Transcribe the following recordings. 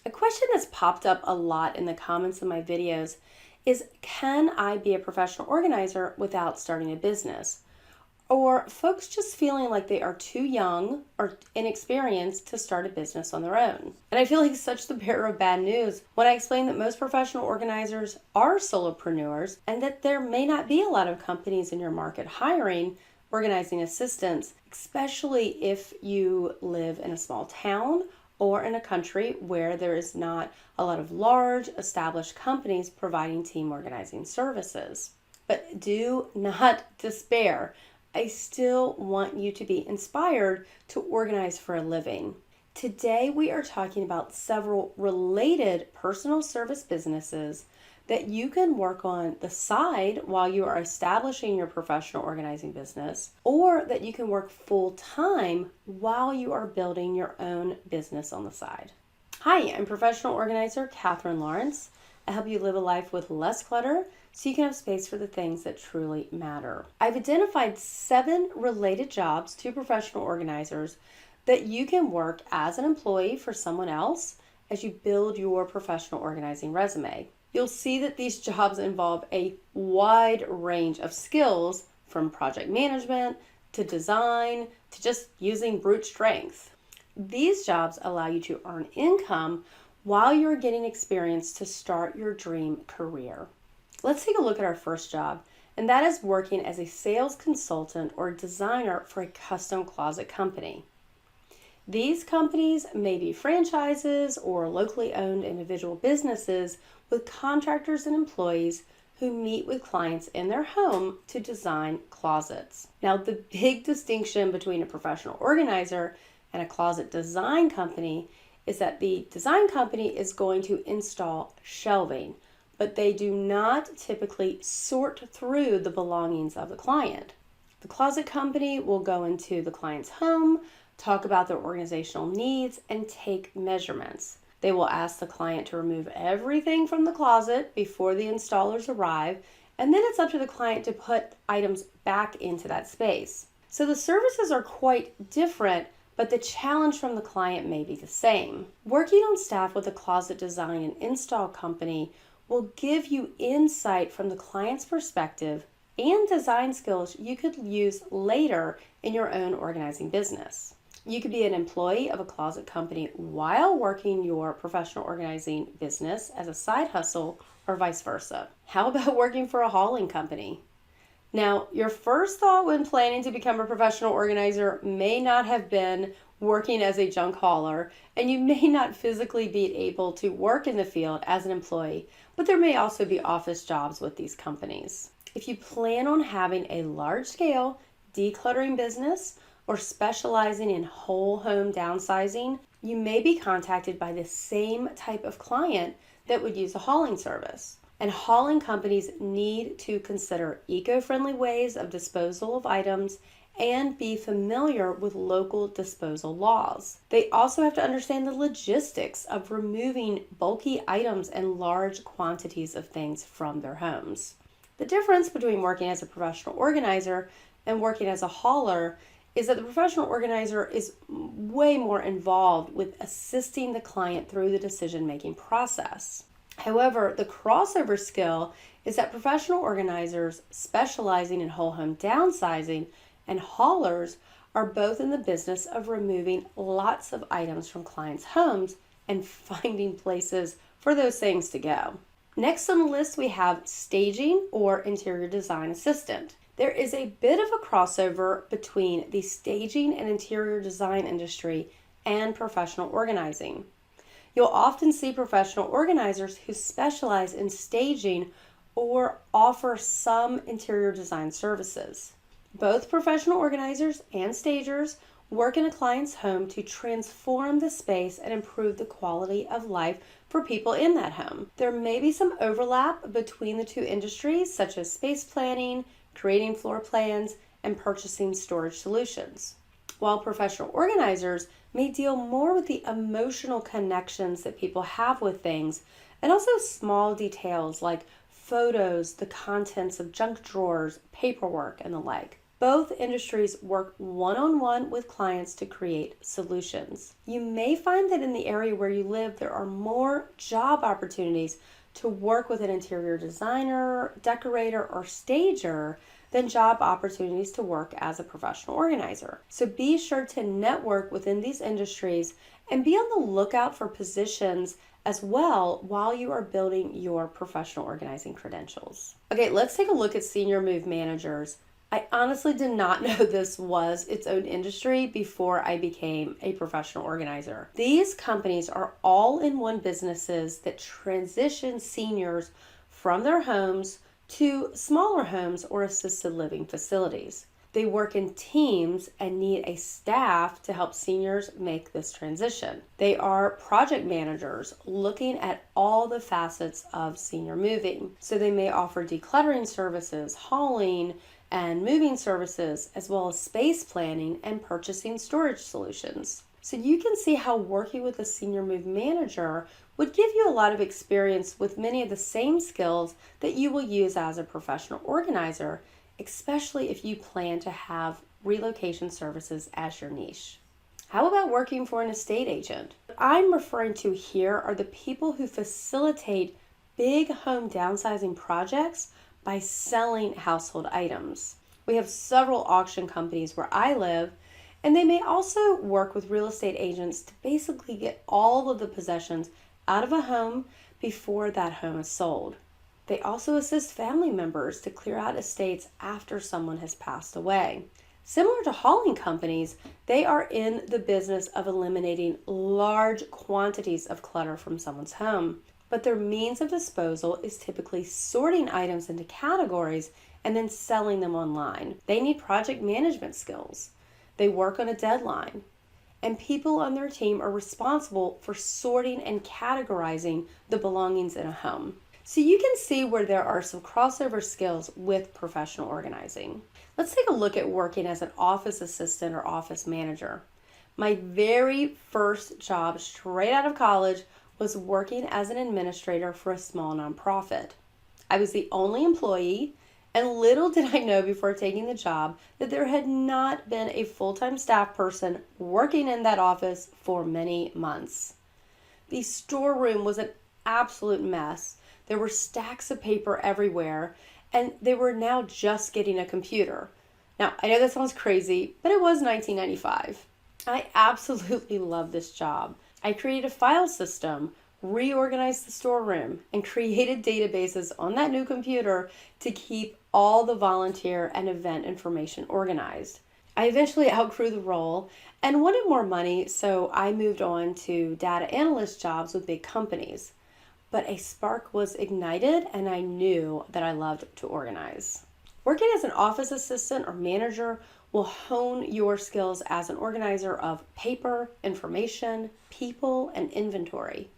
A question that's popped up a lot in the comments of my videos is, can I be a professional organizer without starting a business? Or folks just feeling like they are too young or inexperienced to start a business on their own. And I feel like such the bearer of bad news when I explain that most professional organizers are solopreneurs and that there may not be a lot of companies in your market hiring organizing assistants, especially if you live in a small town or in a country where there is not a lot of large established companies providing team organizing services. But do not despair. I still want you to be inspired to organize for a living. Today we are talking about several related personal service businesses that you can work on the side while you are establishing your professional organizing business, or that you can work full time while you are building your own business on the side. Hi, I'm professional organizer Katherine Lawrence. I help you live a life with less clutter so you can have space for the things that truly matter. I've identified 7 related jobs to professional organizers that you can work as an employee for someone else as you build your professional organizing resume. You'll see that these jobs involve a wide range of skills, from project management to design to just using brute strength. These jobs allow you to earn income while you're getting experience to start your dream career. Let's take a look at our first job, and that is working as a sales consultant or designer for a custom closet company. These companies may be franchises or locally owned individual businesses with contractors and employees who meet with clients in their home to design closets. Now, the big distinction between a professional organizer and a closet design company is that the design company is going to install shelving, but they do not typically sort through the belongings of the client. The closet company will go into the client's home, talk about their organizational needs, and take measurements. They will ask the client to remove everything from the closet before the installers arrive, and then it's up to the client to put items back into that space. So the services are quite different, but the challenge from the client may be the same. Working on staff with a closet design and install company will give you insight from the client's perspective and design skills you could use later in your own organizing business. You could be an employee of a closet company while working your professional organizing business as a side hustle, or vice versa. How about working for a hauling company? Now, your first thought when planning to become a professional organizer may not have been working as a junk hauler, and you may not physically be able to work in the field as an employee, but there may also be office jobs with these companies. If you plan on having a large-scale decluttering business or specializing in whole home downsizing, you may be contacted by the same type of client that would use a hauling service. And hauling companies need to consider eco-friendly ways of disposal of items and be familiar with local disposal laws. They also have to understand the logistics of removing bulky items and large quantities of things from their homes. The difference between working as a professional organizer and working as a hauler is that the professional organizer is way more involved with assisting the client through the decision-making process. However, the crossover skill is that professional organizers specializing in whole home downsizing and haulers are both in the business of removing lots of items from clients' homes and finding places for those things to go. Next on the list, we have staging or interior design assistant. There is a bit of a crossover between the staging and interior design industry and professional organizing. You'll often see professional organizers who specialize in staging or offer some interior design services. Both professional organizers and stagers work in a client's home to transform the space and improve the quality of life for people in that home. There may be some overlap between the two industries, such as space planning, creating floor plans, and purchasing storage solutions. While professional organizers may deal more with the emotional connections that people have with things, and also small details like photos, the contents of junk drawers, paperwork, and the like. Both industries work one-on-one with clients to create solutions. You may find that in the area where you live, there are more job opportunities to work with an interior designer, decorator, or stager than job opportunities to work as a professional organizer. So be sure to network within these industries and be on the lookout for positions as well while you are building your professional organizing credentials. Okay, let's take a look at senior move managers. I honestly did not know this was its own industry before I became a professional organizer. These companies are all-in-one businesses that transition seniors from their homes to smaller homes or assisted living facilities. They work in teams and need a staff to help seniors make this transition. They are project managers looking at all the facets of senior moving. So they may offer decluttering services, hauling, and moving services, as well as space planning and purchasing storage solutions. So you can see how working with a senior move manager would give you a lot of experience with many of the same skills that you will use as a professional organizer, especially if you plan to have relocation services as your niche. How about working for an estate agent? What I'm referring to here are the people who facilitate big home downsizing projects by selling household items. We have several auction companies where I live, and they may also work with real estate agents to basically get all of the possessions out of a home before that home is sold. They also assist family members to clear out estates after someone has passed away. Similar to hauling companies, they are in the business of eliminating large quantities of clutter from someone's home. But their means of disposal is typically sorting items into categories and then selling them online. They need project management skills. They work on a deadline. And people on their team are responsible for sorting and categorizing the belongings in a home. So you can see where there are some crossover skills with professional organizing. Let's take a look at working as an office assistant or office manager. My very first job straight out of college was working as an administrator for a small nonprofit. I was the only employee, and little did I know before taking the job that there had not been a full-time staff person working in that office for many months. The storeroom was an absolute mess. There were stacks of paper everywhere, and they were now just getting a computer. Now, I know that sounds crazy, but it was 1995. I absolutely loved this job. I created a file system, reorganized the storeroom, and created databases on that new computer to keep all the volunteer and event information organized. I eventually outgrew the role and wanted more money, so I moved on to data analyst jobs with big companies. But a spark was ignited, and I knew that I loved to organize. Working as an office assistant or manager will hone your skills as an organizer of paper, information, people, and inventory.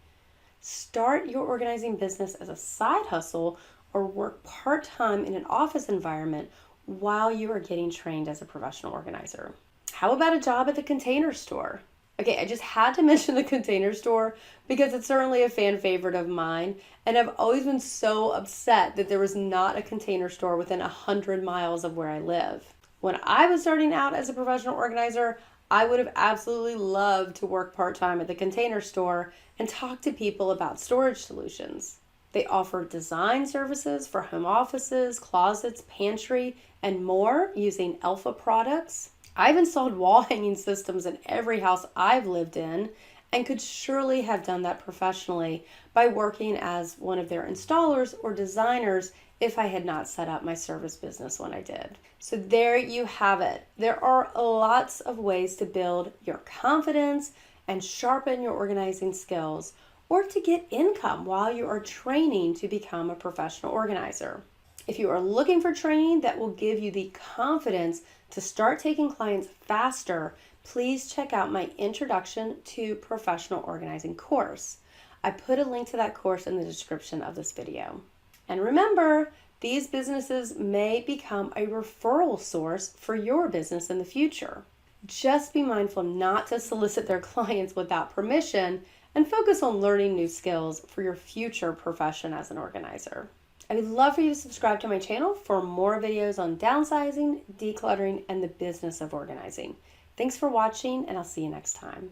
Start your organizing business as a side hustle or work part-time in an office environment while you are getting trained as a professional organizer. How about a job at the Container Store? Okay, I just had to mention the Container Store because it's certainly a fan favorite of mine, and I've always been so upset that there was not a Container Store within 100 miles of where I live. When I was starting out as a professional organizer, I would have absolutely loved to work part-time at the Container Store and talk to people about storage solutions. They offer design services for home offices, closets, pantry, and more using Alpha products. I've installed wall hanging systems in every house I've lived in and could surely have done that professionally by working as one of their installers or designers if I had not set up my service business when I did. So there you have it. There are lots of ways to build your confidence and sharpen your organizing skills, or to get income while you are training to become a professional organizer. If you are looking for training that will give you the confidence to start taking clients faster, please check out my Introduction to Professional Organizing course. I put a link to that course in the description of this video. And remember, these businesses may become a referral source for your business in the future. Just be mindful not to solicit their clients without permission and focus on learning new skills for your future profession as an organizer. I would love for you to subscribe to my channel for more videos on downsizing, decluttering, and the business of organizing. Thanks for watching, and I'll see you next time.